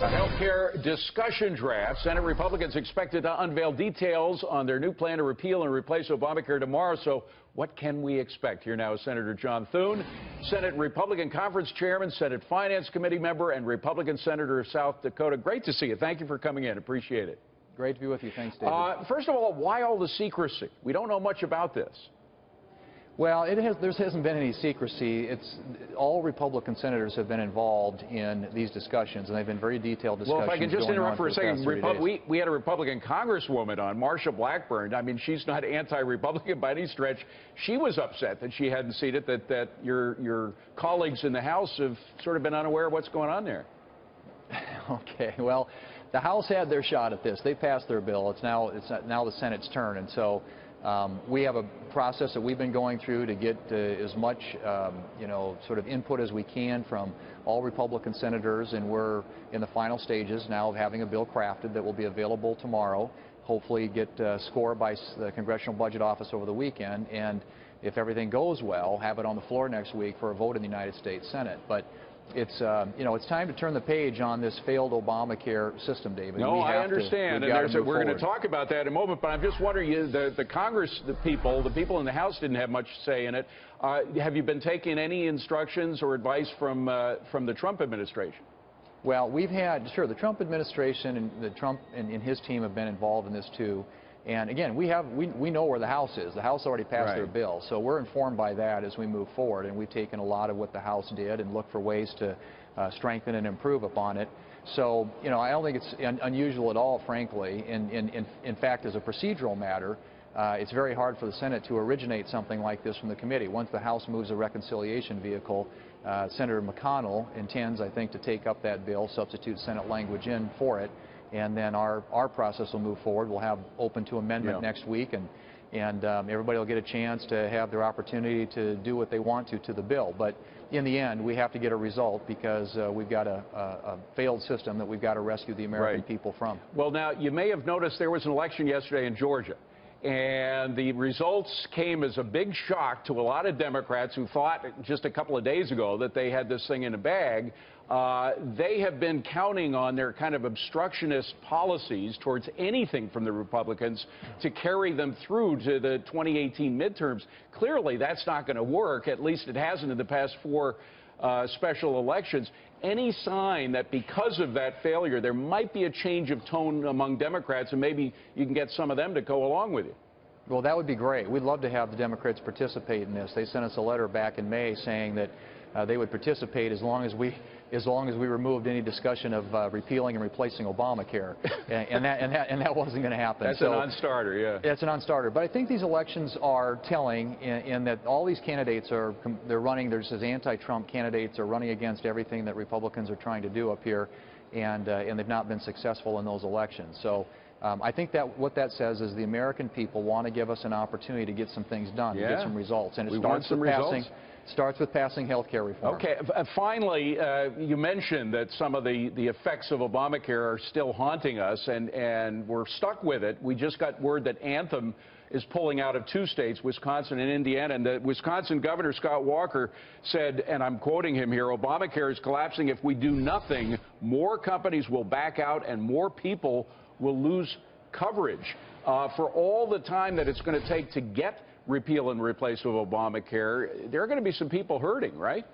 A healthcare discussion draft. Senate Republicans expected to unveil details on their new plan to repeal and replace Obamacare tomorrow. So what can we expect? Here now is Senator John Thune, Senate Republican Conference Chairman, Senate Finance Committee member, and Republican Senator of South Dakota. Great to see you. Thank you for coming in. Appreciate it. Great to be with you. Thanks, David. First of all, why all the secrecy? We don't know much about this. Well, there hasn't been any secrecy. All Republican senators have been involved in these discussions, and they've been very detailed discussions. Well, if I can just interrupt for a second, we had a Republican Congresswoman on, Marsha Blackburn. I mean, she's not anti-Republican by any stretch. She was upset that she hadn't seen it, that your colleagues in the House have sort of been unaware of what's going on there. Okay, well, the House had their shot at this. They passed their bill. It's now the Senate's turn, and so we have a process that we've been going through to get as much, sort of input as we can from all Republican senators, and we're in the final stages now of having a bill crafted that will be available tomorrow. Hopefully get scored by the Congressional Budget Office over the weekend, and if everything goes well, have it on the floor next week for a vote in the United States Senate. But it's time to turn the page on this failed Obamacare system, David. No, I understand, and we're going to talk about that in a moment. But I'm just wondering, the Congress, the people in the House didn't have much say in it. Have you been taking any instructions or advice from the Trump administration? Well, we've had, sure, the Trump administration and Trump and his team have been involved in this too. And again, we know where the House is. The House already passed their bill, so we're informed by that as we move forward. And we've taken a lot of what the House did and looked for ways to strengthen and improve upon it. So, I don't think it's unusual at all, frankly. In fact, as a procedural matter, it's very hard for the Senate to originate something like this from the committee. Once the House moves a reconciliation vehicle, Senator McConnell intends, I think, to take up that bill, substitute Senate language in for it. And then our process will move forward. We'll have open to amendment next week, and everybody will get a chance to have their opportunity to do what they want to the bill. But in the end, we have to get a result because we've got a failed system that we've got to rescue the American people from. Well, now, you may have noticed there was an election yesterday in Georgia. And the results came as a big shock to a lot of Democrats who thought just a couple of days ago that they had this thing in a bag. They have been counting on their kind of obstructionist policies towards anything from the Republicans to carry them through to the 2018 midterms. Clearly, that's not going to work. At least it hasn't in the past 4 special elections. Any sign that because of that failure, there might be a change of tone among Democrats, and maybe you can get some of them to go along with you? Well, that would be great. We'd love to have the Democrats participate in this. They sent us a letter back in May saying that they would participate as long as we removed any discussion of repealing and replacing Obamacare, and that wasn't going to happen. That's a non-starter, yeah. It's a non-starter. But I think these elections are telling in that all these candidates they're running. There's as anti-Trump candidates are running against everything that Republicans are trying to do up here, and they've not been successful in those elections. So I think that what that says is the American people want to give us an opportunity to get some things done, to get some results, and it starts with passing health care reform. Okay. Finally, you mentioned that some of the effects of Obamacare are still haunting us, and we're stuck with it. We just got word that Anthem is pulling out of 2 states, Wisconsin and Indiana, and the Wisconsin Governor, Scott Walker, said, and I'm quoting him here, Obamacare is collapsing. If we do nothing, more companies will back out and more people will lose coverage. For all the time that it's going to take to get repeal and replace of Obamacare, there are going to be some people hurting, right?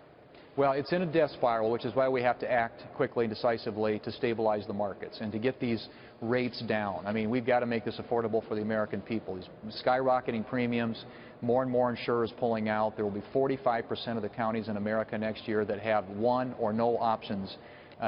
Well, it's in a death spiral, which is why we have to act quickly and decisively to stabilize the markets and to get these rates down. I mean, we've got to make this affordable for the American people. These skyrocketing premiums, more and more insurers pulling out. There will be 45% of the counties in America next year that have 1 or no options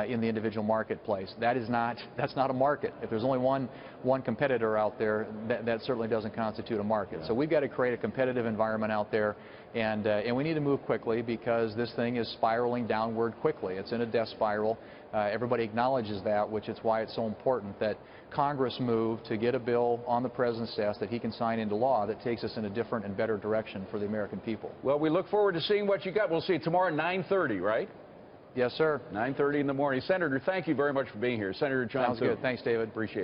in the individual marketplace. That's not a market. If there's only one competitor out there, that certainly doesn't constitute a market. So we've got to create a competitive environment out there, and we need to move quickly because this thing is spiraling downward quickly. It's in a death spiral. Everybody acknowledges that, which is why it's so important that Congress move to get a bill on the President's desk that he can sign into law that takes us in a different and better direction for the American people. Well, we look forward to seeing what you got. We'll see you tomorrow at 9:30, right? Yes, sir. 9:30 in the morning. Senator, thank you very much for being here. Senator John Thune. Sounds good. Thanks, David. Appreciate it.